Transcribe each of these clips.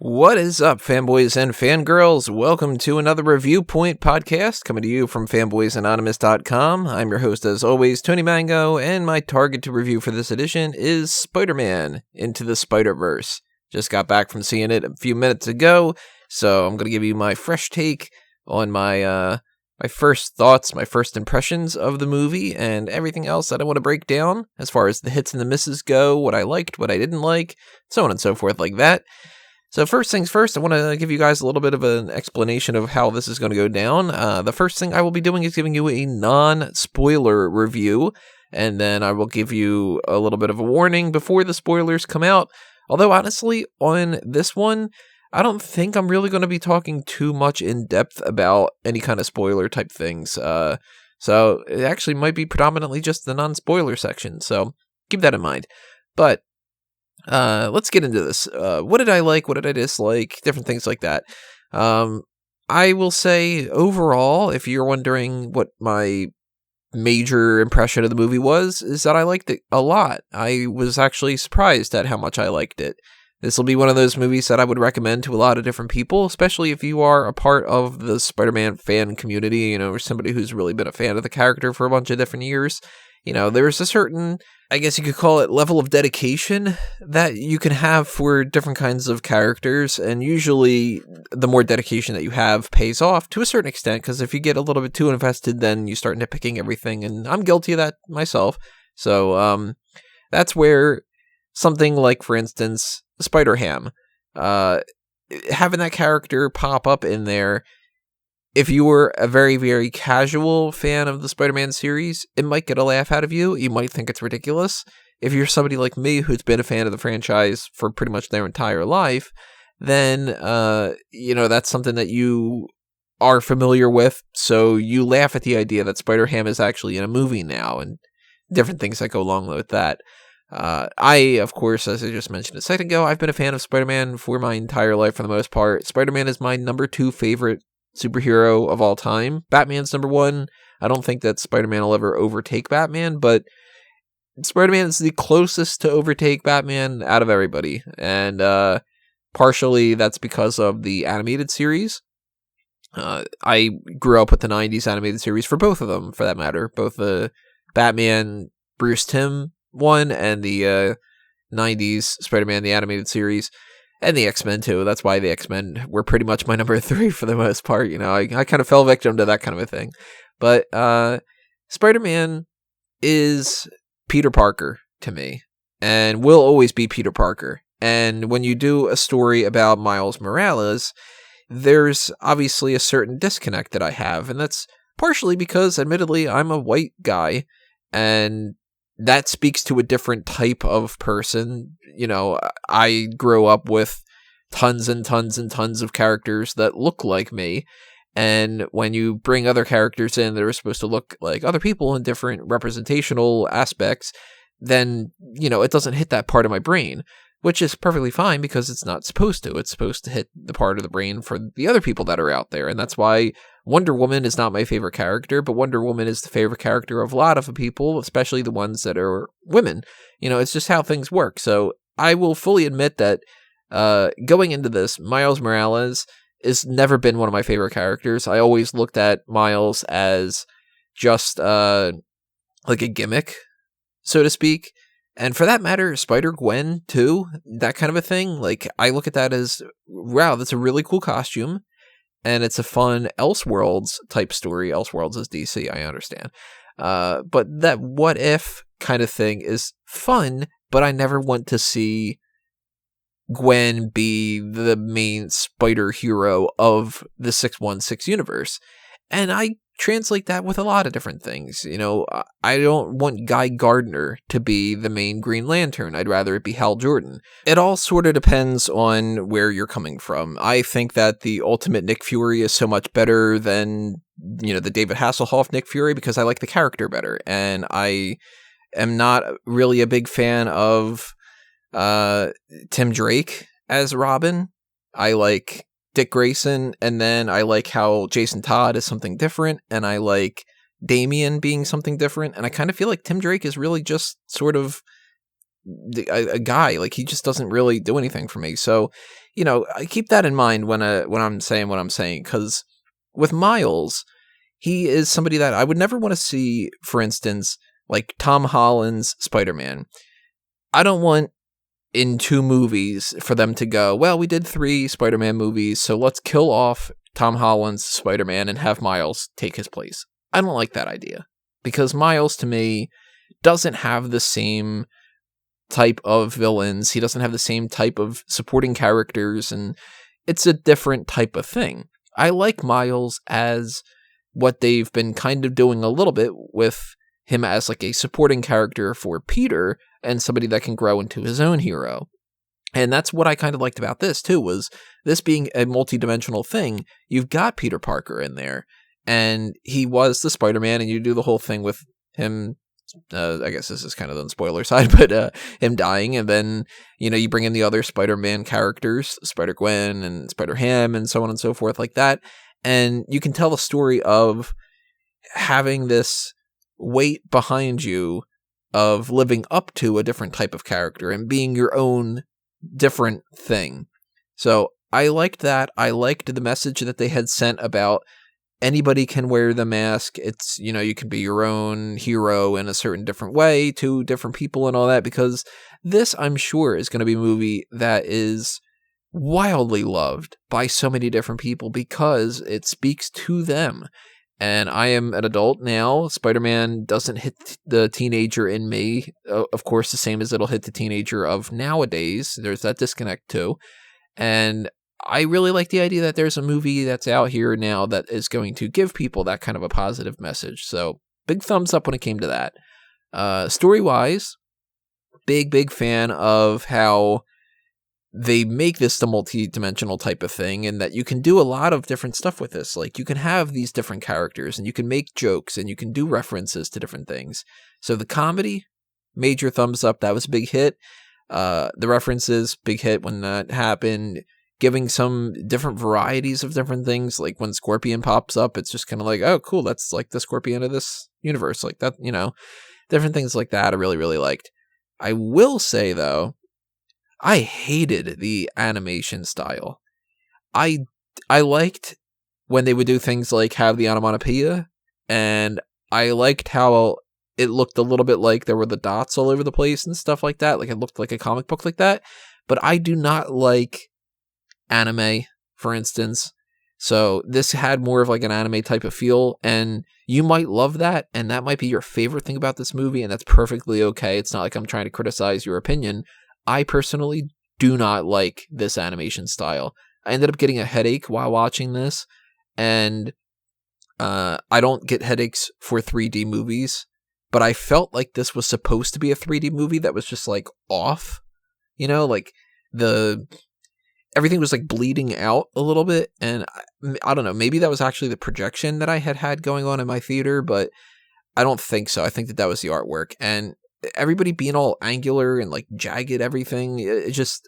What is up, fanboys and fangirls? Welcome to another Reviewpoint podcast coming to you from fanboysanonymous.com. I'm your host, as always, Tony Mango, and my target to review for this edition is Spider-Man Into the Spider-Verse. Just got back from seeing it a few minutes ago, so I'm going to give you my fresh take on my first thoughts, my first impressions of the movie, and everything else that I want to break down as far as the hits and the misses go, what I liked, what I didn't like, so on and so forth like that. So first things first, I want to give you guys a little bit of an explanation of how this is going to go down. The first thing I will be doing is giving you a non-spoiler review, and then I will give you a little bit of a warning before the spoilers come out. Although, honestly, on this one, I don't think I'm really going to be talking too much in depth about any kind of spoiler type things. So it actually might be predominantly just the non-spoiler section, so keep that in mind. But let's get into this. What did I like? What did I dislike? Different things like that. I will say overall, if you're wondering what my major impression of the movie was, is that I liked it a lot. I was actually surprised at how much I liked it. This will be one of those movies that I would recommend to a lot of different people, especially if you are a part of the Spider-Man fan community, or somebody who's really been a fan of the character for a bunch of different years. There's a certain, I guess you could call it, level of dedication that you can have for different kinds of characters, and usually the more dedication that you have pays off to a certain extent, because if you get a little bit too invested, then you start nitpicking everything, and I'm guilty of that myself. So that's where something like, for instance, Spider-Ham, having that character pop up in there, if you were a very, very casual fan of the Spider-Man series, it might get a laugh out of you. You might think it's ridiculous. If you're somebody like me who's been a fan of the franchise for pretty much their entire life, then, that's something that you are familiar with. So you laugh at the idea that Spider-Ham is actually in a movie now and different things that go along with that. I, of course, as I just mentioned a second ago, I've been a fan of Spider-Man for my entire life for the most part. Spider-Man is my number 2 favorite superhero of all time. Batman's number 1. I don't think that Spider-Man will ever overtake Batman, but Spider-Man is the closest to overtake Batman out of everybody. And partially that's because of the animated series. I grew up with the 90s animated series for both of them, for that matter. Both the Batman Bruce Timm one and the 90s Spider-Man the animated series. And the X-Men, too. That's why the X-Men were pretty much my number 3 for the most part. I kind of fell victim to that kind of a thing. But Spider-Man is Peter Parker to me, and will always be Peter Parker. And when you do a story about Miles Morales, there's obviously a certain disconnect that I have. And that's partially because, admittedly, I'm a white guy, and that speaks to a different type of person. I grew up with tons and tons and tons of characters that look like me. And when you bring other characters in that are supposed to look like other people in different representational aspects, then, it doesn't hit that part of my brain, which is perfectly fine because it's not supposed to. It's supposed to hit the part of the brain for the other people that are out there. And that's why Wonder Woman is not my favorite character, but Wonder Woman is the favorite character of a lot of people, especially the ones that are women. It's just how things work. So I will fully admit that going into this, Miles Morales has never been one of my favorite characters. I always looked at Miles as just like a gimmick, so to speak. And for that matter, Spider-Gwen, too, that kind of a thing. Like, I look at that as, wow, that's a really cool costume. And it's a fun Elseworlds type story. Elseworlds is DC, I understand. But that what if kind of thing is fun, but I never want to see Gwen be the main spider hero of the 616 universe. And I translate that with a lot of different things. I don't want Guy Gardner to be the main Green Lantern. I'd rather it be Hal Jordan. It all sort of depends on where you're coming from. I think that the ultimate Nick Fury is so much better than, the David Hasselhoff Nick Fury because I like the character better. And I am not really a big fan of Tim Drake as Robin. I like Dick Grayson, and then I like how Jason Todd is something different, and I like Damian being something different, and I kind of feel like Tim Drake is really just sort of a guy. Like, he just doesn't really do anything for me. So, I keep that in mind when I'm saying what I'm saying, because with Miles, he is somebody that I would never want to see, for instance, like Tom Holland's Spider-Man. I don't want in 2 movies for them to go, well, we did 3 Spider-Man movies, so let's kill off Tom Holland's Spider-Man and have Miles take his place. I don't like that idea, because Miles, to me, doesn't have the same type of villains. He doesn't have the same type of supporting characters, and it's a different type of thing. I like Miles as what they've been kind of doing a little bit with him as like a supporting character for Peter and somebody that can grow into his own hero. And that's what I kind of liked about this too, was this being a multi-dimensional thing. You've got Peter Parker in there, and he was the Spider-Man, and you do the whole thing with him. I guess this is kind of on the spoiler side, but him dying, and then, you bring in the other Spider-Man characters, Spider-Gwen and Spider-Ham and so on and so forth like that. And you can tell the story of having this weight behind you of living up to a different type of character and being your own different thing. So I liked that. I liked the message that they had sent about anybody can wear the mask. It's, you can be your own hero in a certain different way to different people and all that, because this, I'm sure, is going to be a movie that is wildly loved by so many different people because it speaks to them. And I am an adult now. Spider-Man doesn't hit the teenager in me, of course, the same as it'll hit the teenager of nowadays. There's that disconnect too. And I really like the idea that there's a movie that's out here now that is going to give people that kind of a positive message. So big thumbs up when it came to that. Story-wise, big fan of how they make this the multi-dimensional type of thing, and that you can do a lot of different stuff with this. Like, you can have these different characters, and you can make jokes, and you can do references to different things. So the comedy, major thumbs up. That was a big hit. The references, big hit when that happened. Giving some different varieties of different things. Like when Scorpion pops up, it's just kind of like, oh, cool, that's like the Scorpion of this universe. Like that, different things like that I really, really liked. I will say, though, I hated the animation style. I liked when they would do things like have the onomatopoeia, and I liked how it looked a little bit like there were the dots all over the place and stuff like that. Like it looked like a comic book like that. But I do not like anime, for instance. So this had more of like an anime type of feel, and you might love that, and that might be your favorite thing about this movie, and that's perfectly okay. It's not like I'm trying to criticize your opinion. I personally do not like this animation style. I ended up getting a headache while watching this, and I don't get headaches for 3D movies, but I felt like this was supposed to be a 3D movie that was just like off, like everything was like bleeding out a little bit, and I don't know, maybe that was actually the projection that I had going on in my theater, but I don't think so. I think that was the artwork, and everybody being all angular and like jagged everything, it just,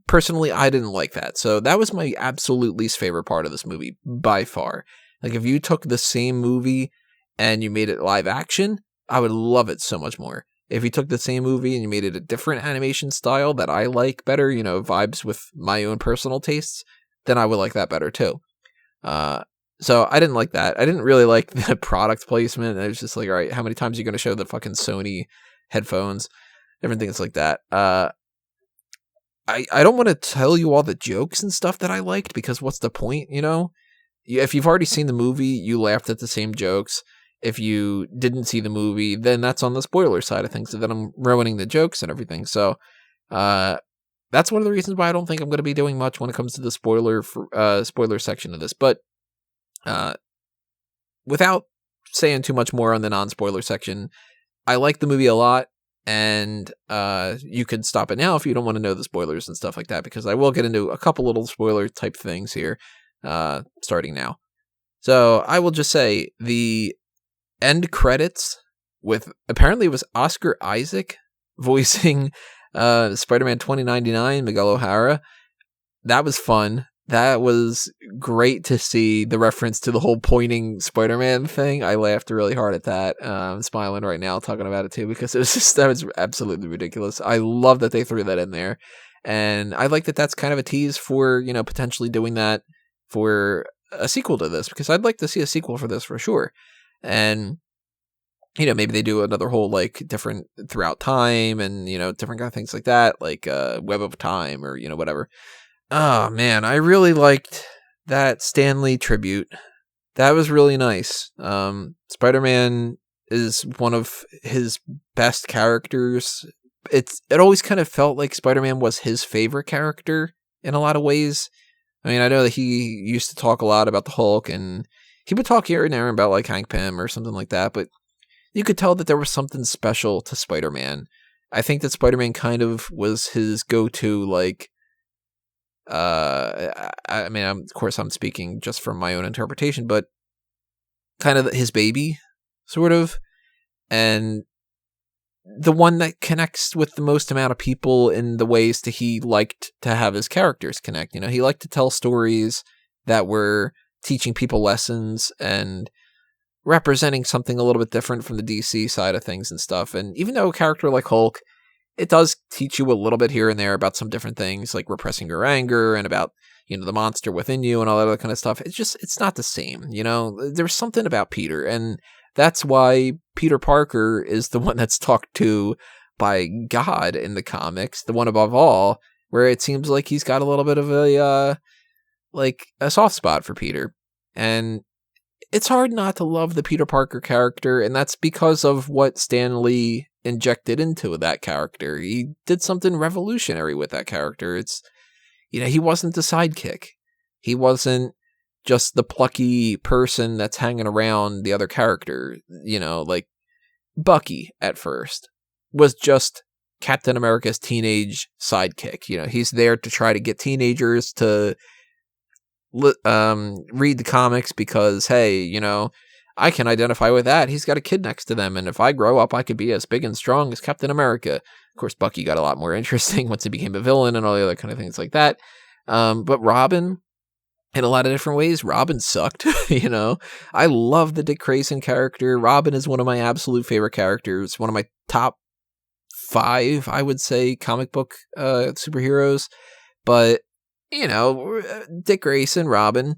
personally, I didn't like that. So that was my absolute least favorite part of this movie by far. Like if you took the same movie and you made it live action, I would love it so much more. If you took the same movie and you made it a different animation style that I like better, vibes with my own personal tastes, then I would like that better too. So I didn't like that. I didn't really like the product placement. I was just like, all right, how many times are you going to show the fucking Sony headphones? Different things like that. I don't want to tell you all the jokes and stuff that I liked, because what's the point, If you've already seen the movie, you laughed at the same jokes. If you didn't see the movie, then that's on the spoiler side of things, so then I'm ruining the jokes and everything. So that's one of the reasons why I don't think I'm going to be doing much when it comes to the spoiler section of this. But without saying too much more on the non-spoiler section, I like the movie a lot. And you can stop it now if you don't want to know the spoilers and stuff like that, because I will get into a couple little spoiler type things here starting now. So I will just say the end credits with, apparently it was Oscar Isaac voicing Spider-Man 2099, Miguel O'Hara. That was fun. That was great to see the reference to the whole pointing Spider-Man thing. I laughed really hard at that. I'm smiling right now talking about it too, because that was absolutely ridiculous. I love that they threw that in there. And I like that that's kind of a tease for, potentially doing that for a sequel to this, because I'd like to see a sequel for this for sure. And, maybe they do another whole, like, different throughout time and, different kind of things like that, like Web of Time or, whatever. Oh, man, I really liked that Stan Lee tribute. That was really nice. Spider-Man is one of his best characters. It always kind of felt like Spider-Man was his favorite character in a lot of ways. I mean, I know that he used to talk a lot about the Hulk, and he would talk here and there about, like, Hank Pym or something like that, but you could tell that there was something special to Spider-Man. I think that Spider-Man kind of was his go-to, like, I mean, of course I'm speaking just from my own interpretation, but kind of his baby, sort of, and the one that connects with the most amount of people in the ways that he liked to have his characters connect. He liked to tell stories that were teaching people lessons and representing something a little bit different from the DC side of things and stuff. And even though a character like Hulk, it does teach you a little bit here and there about some different things, like repressing your anger and about, the monster within you and all that other kind of stuff. It's not the same, There's something about Peter, and that's why Peter Parker is the one that's talked to by God in the comics, the one above all, where it seems like he's got a little bit of a soft spot for Peter. And it's hard not to love the Peter Parker character, and that's because of what Stan Lee injected into that character. He did something revolutionary with that character. It's, he wasn't the sidekick. He wasn't just the plucky person that's hanging around the other character. Like Bucky at first was just Captain America's teenage sidekick. He's there to try to get teenagers to read the comics because, hey, I can identify with that. He's got a kid next to them, and if I grow up, I could be as big and strong as Captain America. Of course, Bucky got a lot more interesting once he became a villain and all the other kind of things like that. But Robin, in a lot of different ways, Robin sucked. I love the Dick Grayson character. Robin is one of my absolute favorite characters. One of my top 5, I would say, comic book superheroes. But Dick Grayson, Robin,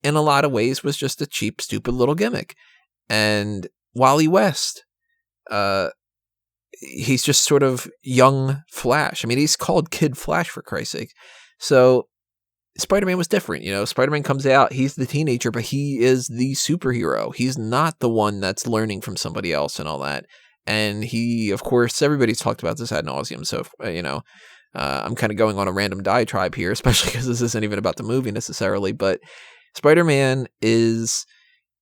in a lot of ways was just a cheap, stupid little gimmick. And Wally West, he's just sort of young Flash. I mean, he's called Kid Flash, for Christ's sake. So Spider-Man was different. Spider-Man comes out, he's the teenager, but he is the superhero. He's not the one that's learning from somebody else and all that. And he, of course, everybody's talked about this ad nauseum. So, I'm kind of going on a random diatribe here, especially because this isn't even about the movie necessarily, but Spider-Man is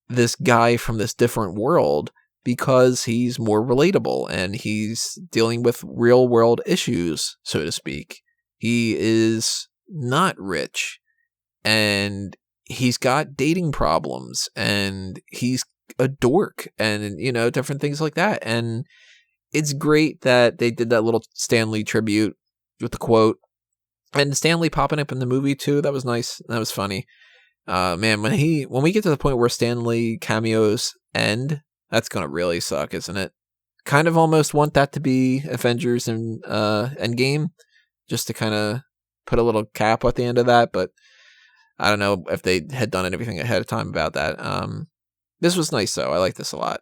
this guy from this different world because he's more relatable and he's dealing with real world issues, so to speak. He is not rich and he's got dating problems and he's a dork and, different things like that. And it's great that they did that little Stan Lee tribute with the quote, and Stan Lee popping up in the movie too. That was nice. That was funny. Man, when we get to the point where Stan Lee cameos end, that's gonna really suck, isn't it? Kind of almost want that to be Avengers and Endgame, just to kind of put a little cap at the end of that. But I don't know if they had done anything ahead of time about that. This was nice though. I like this a lot.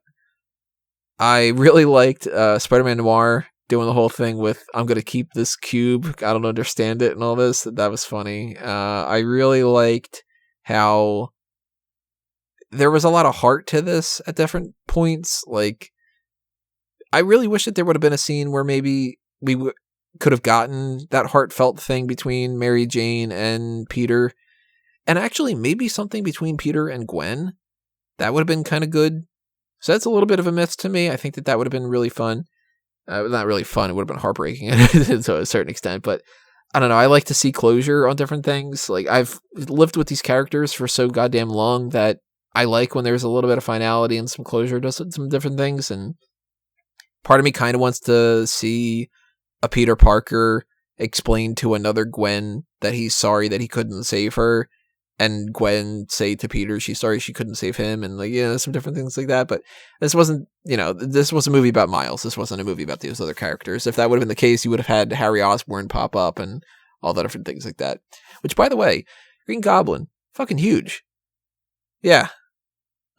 I really liked Spider-Man Noir doing the whole thing with, I'm going to keep this cube, I don't understand it, and all this. That was funny. I really liked how there was a lot of heart to this at different points. Like, I really wish that there would have been a scene where maybe we could have gotten that heartfelt thing between Mary Jane and Peter. And actually, maybe something between Peter and Gwen. That would have been kind of good. So that's a little bit of a miss to me. I think that would have been really fun. Not really fun. It would have been heartbreaking to a certain extent. But I don't know. I like to see closure on different things. Like, I've lived with these characters for so goddamn long that I like when there's a little bit of finality and some closure to some different things. And part of me kind of wants to see a Peter Parker explain to another Gwen that he's sorry that he couldn't save her. and Gwen say to Peter she's sorry she couldn't save him, and like, yeah, some different things like that. But this wasn't, this was a movie about Miles. This wasn't a movie about these other characters. If that would have been the case, you would have had Harry Osborn pop up and all the different things like that. Which, by the way, Green Goblin, fucking huge. Yeah.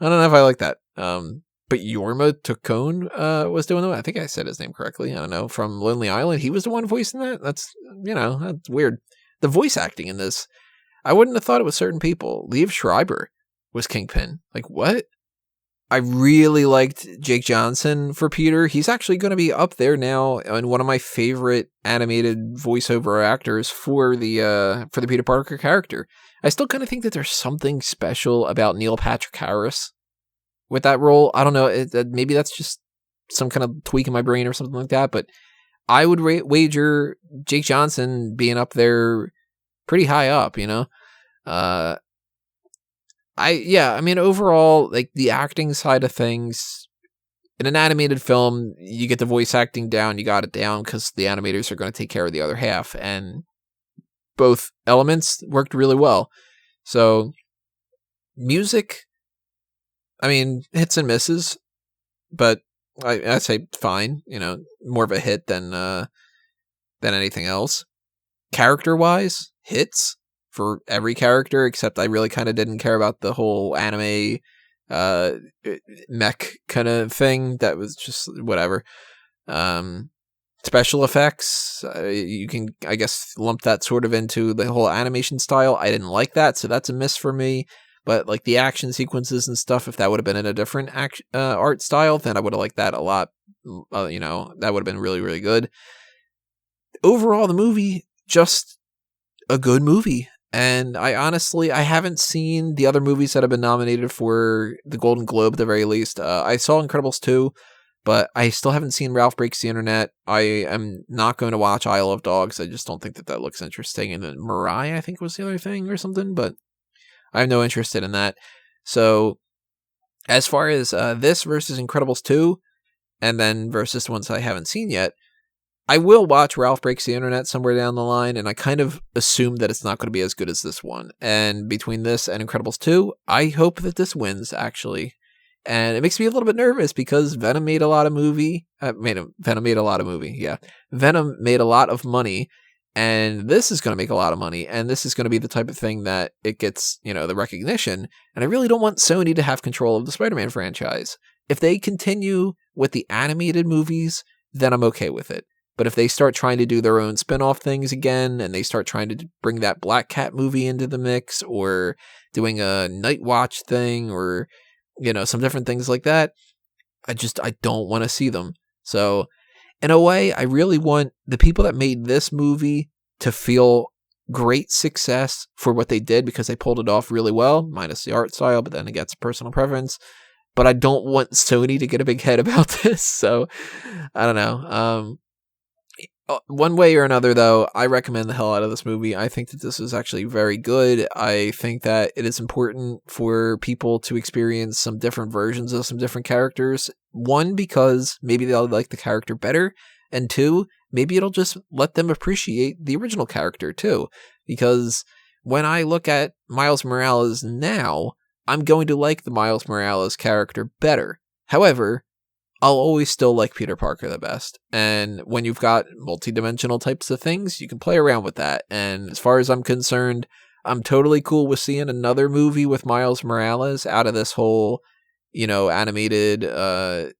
I don't know if I like that. But Jorma Taccone was doing it. I think I said his name correctly. I don't know. From Lonely Island, he was the one voicing that. That's that's weird. The voice acting in this, I wouldn't have thought it was certain people. Liev Schreiber was Kingpin. Like, what? I really liked Jake Johnson for Peter. He's actually going to be up there now and one of my favorite animated voiceover actors for the Peter Parker character. I still kind of think that there's something special about Neil Patrick Harris with that role. I don't know. Maybe that's just some kind of tweak in my brain or something like that. But I would wager Jake Johnson being up there pretty high up, overall, like the acting side of things, in an animated film, you get the voice acting down, you got it down because the animators are going to take care of the other half. And both elements worked really well. So music, hits and misses, but I'd say fine, more of a hit than anything else. Character-wise, hits for every character, except I really kind of didn't care about the whole anime mech kind of thing. That was just whatever. Special effects, you can, I guess, lump that sort of into the whole animation style. I didn't like that, so that's a miss for me. But like the action sequences and stuff, if that would have been in a different art style, then I would have liked that a lot. That would have been really, really good. Overall, the movie, just a good movie. And I haven't seen the other movies that have been nominated for the Golden Globe at the very least. I saw Incredibles 2, but I still haven't seen Ralph Breaks the Internet. I am not going to watch Isle of Dogs. I just don't think that looks interesting. And then Mirai, I think, was the other thing or something, but I have no interest in that. So as far as this versus Incredibles 2, and then versus the ones I haven't seen yet, I will watch Ralph Breaks the Internet somewhere down the line, and I kind of assume that it's not going to be as good as this one. And between this and Incredibles 2, I hope that this wins, actually. And it makes me a little bit nervous because Venom made a lot of movie. Venom made a lot of movie, yeah. Venom made a lot of money, and this is going to make a lot of money, and this is going to be the type of thing that it gets, the recognition. And I really don't want Sony to have control of the Spider-Man franchise. If they continue with the animated movies, then I'm okay with it. But if they start trying to do their own spin-off things again, and they start trying to bring that Black Cat movie into the mix, or doing a Night Watch thing, or, some different things like that, I don't want to see them. So, in a way, I really want the people that made this movie to feel great success for what they did, because they pulled it off really well, minus the art style, but then it gets personal preference. But I don't want Sony to get a big head about this, so I don't know. One way or another, though, I recommend the hell out of this movie. I think that this is actually very good. I think that it is important for people to experience some different versions of some different characters. One, because maybe they'll like the character better. And two, maybe it'll just let them appreciate the original character, too. Because when I look at Miles Morales now, I'm going to like the Miles Morales character better. However, I'll always still like Peter Parker the best. And when you've got multi-dimensional types of things, you can play around with that. And as far as I'm concerned, I'm totally cool with seeing another movie with Miles Morales out of this whole, animated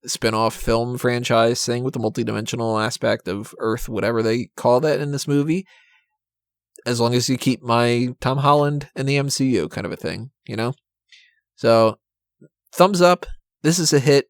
spin-off film franchise thing with the multi-dimensional aspect of Earth, whatever they call that in this movie. As long as you keep my Tom Holland in the MCU kind of a thing, So, thumbs up. This is a hit.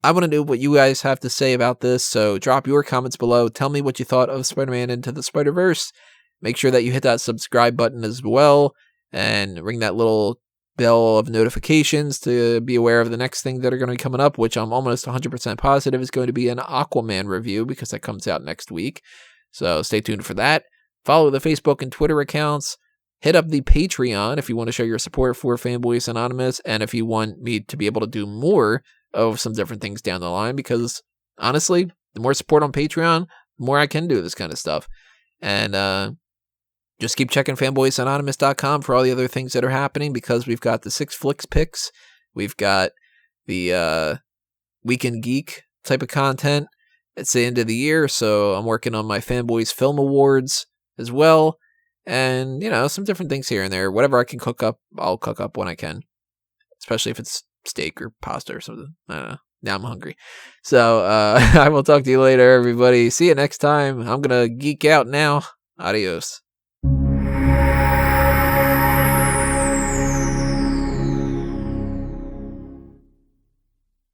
I want to know what you guys have to say about this, so drop your comments below. Tell me what you thought of Spider-Man Into the Spider-Verse. Make sure that you hit that subscribe button as well, and ring that little bell of notifications to be aware of the next thing that are going to be coming up, which I'm almost 100% positive is going to be an Aquaman review, because that comes out next week. So stay tuned for that. Follow the Facebook and Twitter accounts. Hit up the Patreon if you want to show your support for Fanboys Anonymous, and if you want me to be able to do more of some different things down the line, because honestly, the more support on Patreon, the more I can do this kind of stuff. And just keep checking fanboysanonymous.com for all the other things that are happening, because we've got the 6 Flicks picks. We've got the Weekend Geek type of content. It's the end of the year, so I'm working on my Fanboys Film Awards as well. And, some different things here and there. Whatever I can cook up, I'll cook up when I can. Especially if it's steak or pasta or something. I don't know. Now I'm hungry. So, I will talk to you later, everybody. See you next time. I'm going to geek out now. Adios.